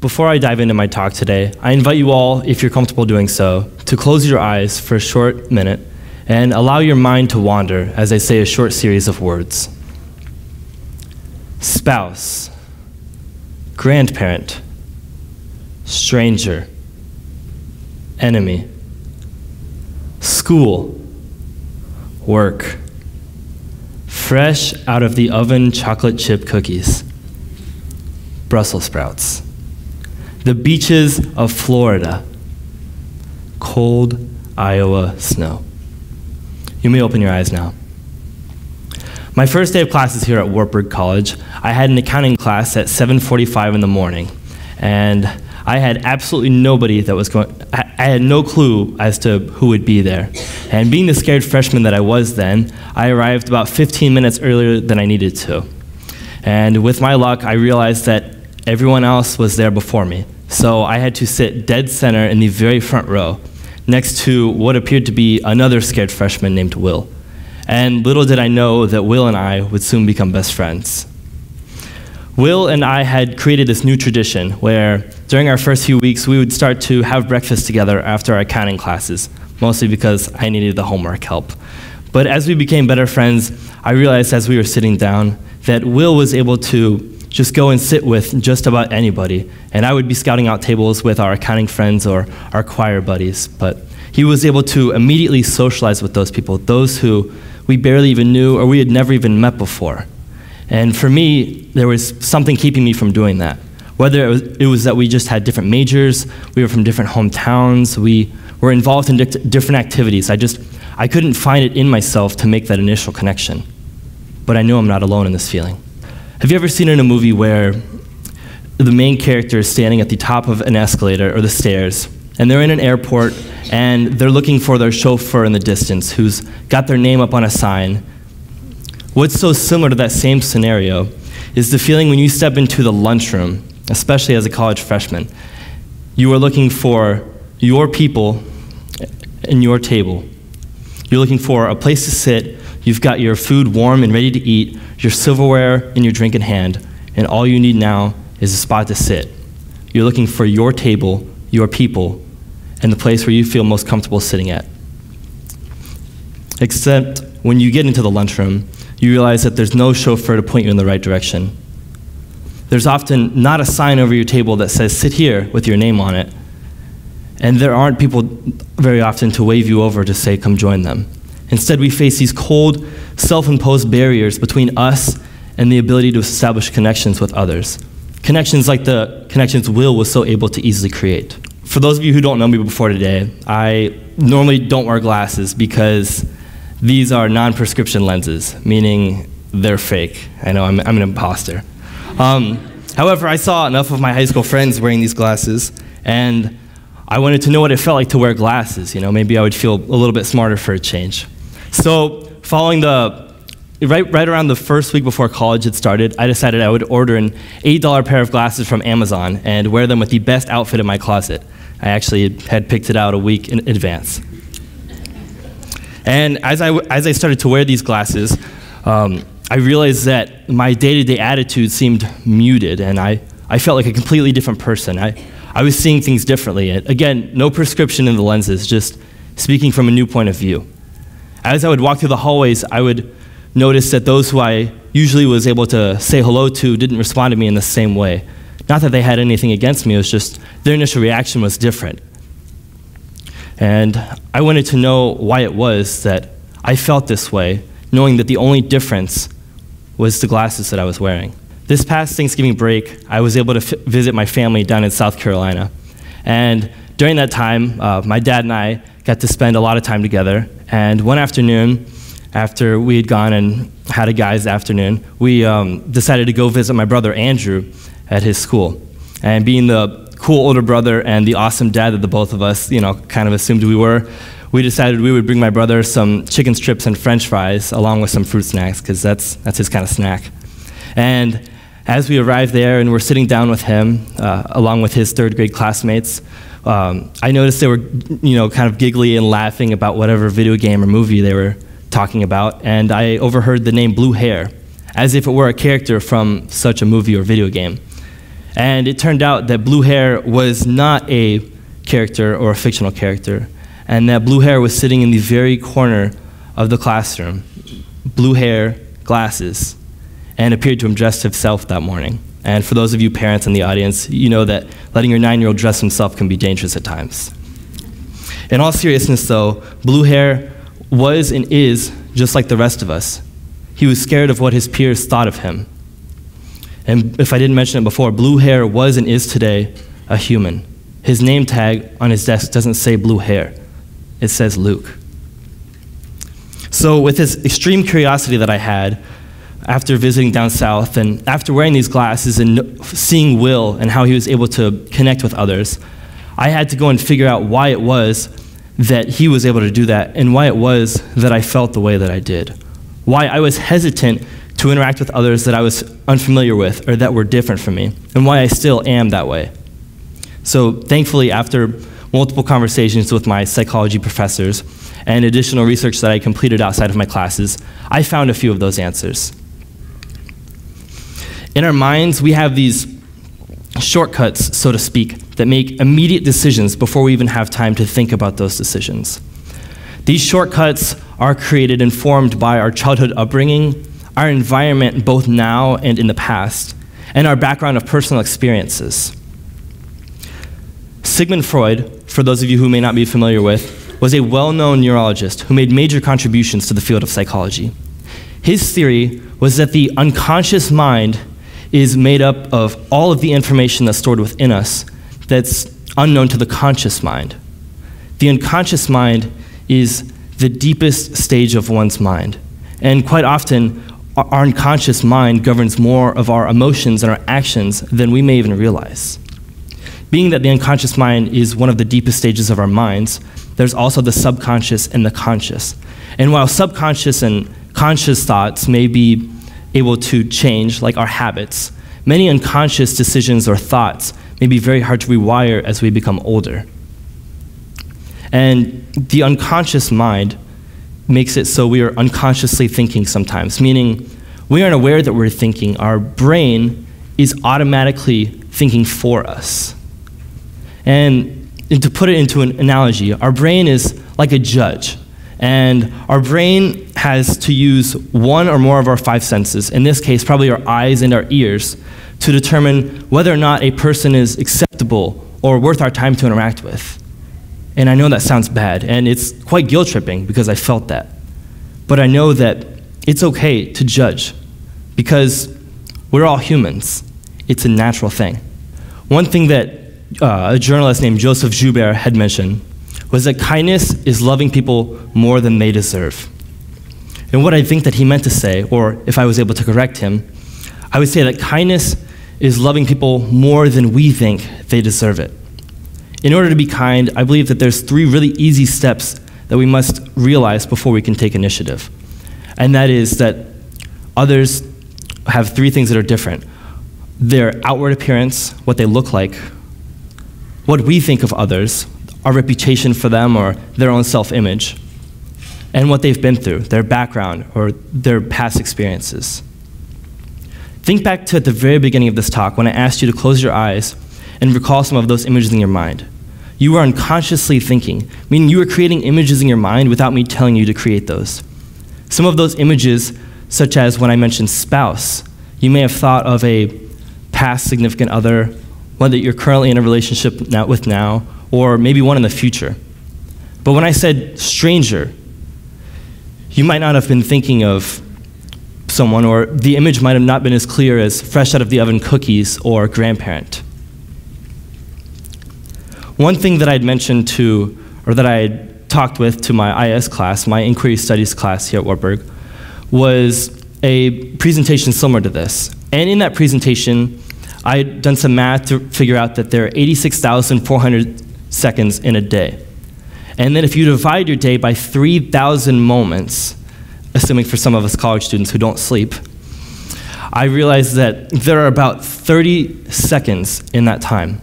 Before I dive into my talk today, I invite you all, if you're comfortable doing so, to close your eyes for a short minute and allow your mind to wander as I say a short series of words. Spouse, grandparent, stranger, enemy, school, work, fresh out of the oven chocolate chip cookies, Brussels sprouts, the beaches of Florida, cold Iowa snow. You may open your eyes now. My first day of classes here at Wartburg College, I had an accounting class at 7:45 in the morning, and I had absolutely nobody that was going, I had no clue as to who would be there. And being the scared freshman that I was then, I arrived about 15 minutes earlier than I needed to. And with my luck, I realized that everyone else was there before me. So I had to sit dead center in the very front row, next to what appeared to be another scared freshman named Will. And little did I know that Will and I would soon become best friends. Will and I had created this new tradition where during our first few weeks we would start to have breakfast together after our accounting classes, mostly because I needed the homework help. But as we became better friends, I realized as we were sitting down that Will was able to just go and sit with just about anybody, and I would be scouting out tables with our accounting friends or our choir buddies, but he was able to immediately socialize with those people, those who we barely even knew or we had never even met before. And for me, there was something keeping me from doing that. Whether it was that we just had different majors, we were from different hometowns, we were involved in different activities. I couldn't find it in myself to make that initial connection. But I know I'm not alone in this feeling. Have you ever seen in a movie where the main character is standing at the top of an escalator or the stairs, and they're in an airport, and they're looking for their chauffeur in the distance who's got their name up on a sign? What's so similar to that same scenario is the feeling when you step into the lunchroom, especially as a college freshman. You are looking for your people and your table. You're looking for a place to sit. You've got your food warm and ready to eat, your silverware and your drink in hand, and all you need now is a spot to sit. You're looking for your table, your people, and the place where you feel most comfortable sitting at. Except when you get into the lunchroom, you realize that there's no chauffeur to point you in the right direction. There's often not a sign over your table that says, "Sit here," with your name on it. And there aren't people very often to wave you over to say, "Come join them." Instead, we face these cold, self-imposed barriers between us and the ability to establish connections with others. Connections like the connections Will was so able to easily create. For those of you who don't know me before today, I normally don't wear glasses because these are non-prescription lenses, meaning they're fake. I know, I'm an imposter. However, I saw enough of my high school friends wearing these glasses, and I wanted to know what it felt like to wear glasses. You know, maybe I would feel a little bit smarter for a change. So following right around the first week before college had started, I decided I would order an $8 pair of glasses from Amazon and wear them with the best outfit in my closet. I actually had picked it out a week in advance. And as I started to wear these glasses, I realized that my day-to-day attitude seemed muted, and I felt like a completely different person. I was seeing things differently. Again, no prescription in the lenses, just speaking from a new point of view. As I would walk through the hallways, I would notice that those who I usually was able to say hello to didn't respond to me in the same way. Not that they had anything against me, it was just their initial reaction was different. And I wanted to know why it was that I felt this way, knowing that the only difference was the glasses that I was wearing. This past Thanksgiving break, I was able to visit my family down in South Carolina. And during that time, my dad and I got to spend a lot of time together. And one afternoon, after we had gone and had a guy's afternoon, we decided to go visit my brother Andrew at his school. And being the cool older brother and the awesome dad that the both of us, kind of assumed we were, we decided we would bring my brother some chicken strips and French fries along with some fruit snacks, because that's his kind of snack. And as we arrived there and we're sitting down with him, along with his third grade classmates, I noticed they were, kind of giggly and laughing about whatever video game or movie they were talking about, and I overheard the name Blue Hair, as if it were a character from such a movie or video game. And it turned out that blue hair was not a character or a fictional character, and that blue hair was sitting in the very corner of the classroom, blue hair, glasses, and appeared to have dressed himself that morning. And for those of you parents in the audience, you know that letting your 9-year-old dress himself can be dangerous at times. In all seriousness, though, blue hair was and is just like the rest of us. He was scared of what his peers thought of him. And if I didn't mention it before, blue hair was and is today a human. His name tag on his desk doesn't say blue hair. It says Luke. So with this extreme curiosity that I had after visiting down south and after wearing these glasses and seeing Will and how he was able to connect with others, I had to go and figure out why it was that he was able to do that and why it was that I felt the way that I did. Why I was hesitant to interact with others that I was unfamiliar with or that were different from me, and why I still am that way. So thankfully, after multiple conversations with my psychology professors and additional research that I completed outside of my classes, I found a few of those answers. In our minds, we have these shortcuts, so to speak, that make immediate decisions before we even have time to think about those decisions. These shortcuts are created and formed by our childhood upbringing, our environment both now and in the past, and our background of personal experiences. Sigmund Freud, for those of you who may not be familiar with, was a well-known neurologist who made major contributions to the field of psychology. His theory was that the unconscious mind is made up of all of the information that's stored within us that's unknown to the conscious mind. The unconscious mind is the deepest stage of one's mind. And quite often, our unconscious mind governs more of our emotions and our actions than we may even realize. Being that the unconscious mind is one of the deepest stages of our minds, there's also the subconscious and the conscious. And while subconscious and conscious thoughts may be able to change, like our habits, many unconscious decisions or thoughts may be very hard to rewire as we become older. And the unconscious mind makes it so we are unconsciously thinking sometimes, meaning we aren't aware that we're thinking. Our brain is automatically thinking for us. And to put it into an analogy, our brain is like a judge. And our brain has to use one or more of our 5 senses, in this case, probably our eyes and our ears, to determine whether or not a person is acceptable or worth our time to interact with. And I know that sounds bad, and it's quite guilt-tripping because I felt that. But I know that it's okay to judge because we're all humans. It's a natural thing. One thing that a journalist named Joseph Joubert had mentioned was that kindness is loving people more than they deserve. And what I think that he meant to say, or if I was able to correct him, I would say that kindness is loving people more than we think they deserve it. In order to be kind, I believe that there's 3 really easy steps that we must realize before we can take initiative. And that is that others have 3 things that are different. Their outward appearance, what they look like, what we think of others, our reputation for them or their own self-image, and what they've been through, their background or their past experiences. Think back to at the very beginning of this talk when I asked you to close your eyes and recall some of those images in your mind. You were unconsciously thinking, meaning you were creating images in your mind without me telling you to create those. Some of those images, such as when I mentioned spouse, you may have thought of a past significant other, one that you're currently in a relationship with now, or maybe one in the future. But when I said stranger, you might not have been thinking of someone, or the image might have not been as clear as fresh out of the oven cookies or grandparent. One thing that I'd mentioned to, or that I had talked with to my IS class, my Inquiry Studies class here at Wartburg, was a presentation similar to this. And in that presentation, I had done some math to figure out that there are 86,400 seconds in a day. And then if you divide your day by 3,000 moments, assuming for some of us college students who don't sleep, I realized that there are about 30 seconds in that time.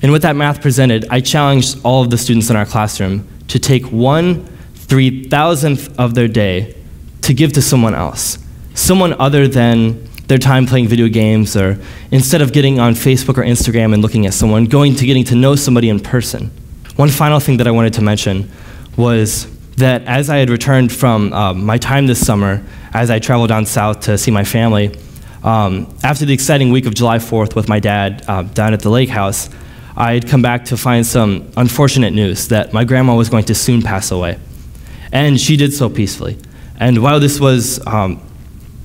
And with that math presented, I challenged all of the students in our classroom to take 1/3,000th of their day to give to someone else, someone other than their time playing video games, or instead of getting on Facebook or Instagram and looking at someone, getting to know somebody in person. One final thing that I wanted to mention was that as I had returned from my time this summer, as I traveled down south to see my family, after the exciting week of July 4th with my dad down at the lake house, I had come back to find some unfortunate news that my grandma was going to soon pass away. And she did so peacefully. And while this was a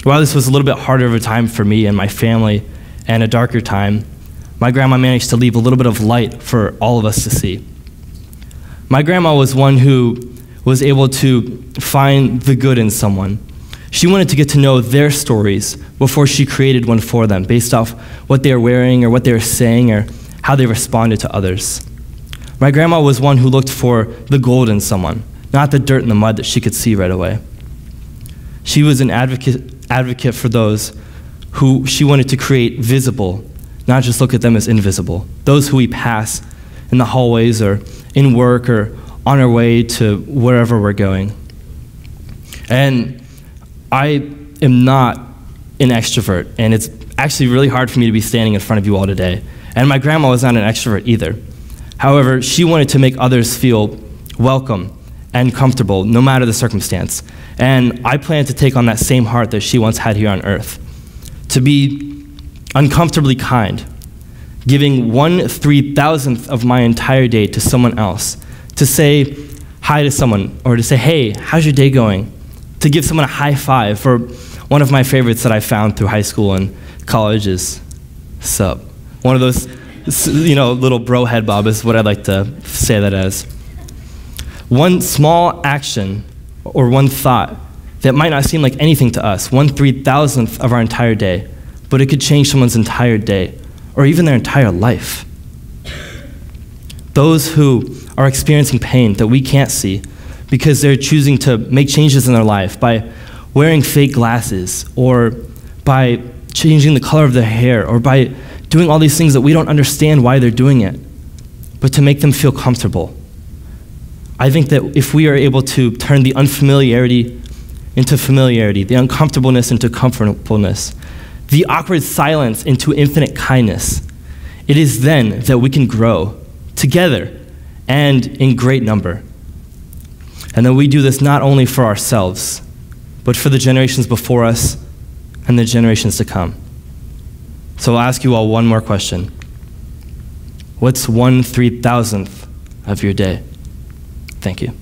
little bit harder of a time for me and my family, and a darker time, my grandma managed to leave a little bit of light for all of us to see. My grandma was one who was able to find the good in someone. She wanted to get to know their stories before she created one for them, based off what they were wearing or what they were saying or how they responded to others. My grandma was one who looked for the gold in someone, not the dirt and the mud that she could see right away. She was an advocate for those who she wanted to create visible, not just look at them as invisible. Those who we pass in the hallways or in work or on our way to wherever we're going. And I am not an extrovert, and it's actually really hard for me to be standing in front of you all today. And my grandma was not an extrovert either. However, she wanted to make others feel welcome and comfortable, no matter the circumstance. And I plan to take on that same heart that she once had here on earth, to be uncomfortably kind, giving 1/3000th of my entire day to someone else, to say hi to someone, or to say, hey, how's your day going? To give someone a high five, or one of my favorites that I found through high school and college is sup. One of those, little bro head bob is what I'd like to say that as. One small action or one thought that might not seem like anything to us, 1/3000th of our entire day, but it could change someone's entire day, or even their entire life. Those who are experiencing pain that we can't see because they're choosing to make changes in their life by wearing fake glasses, or by changing the color of their hair, or by doing all these things that we don't understand why they're doing it, but to make them feel comfortable. I think that if we are able to turn the unfamiliarity into familiarity, the uncomfortableness into comfortableness, the awkward silence into infinite kindness, it is then that we can grow together and in great number. And that we do this not only for ourselves, but for the generations before us and the generations to come. So I'll ask you all one more question. What's 1/3000th of your day? Thank you.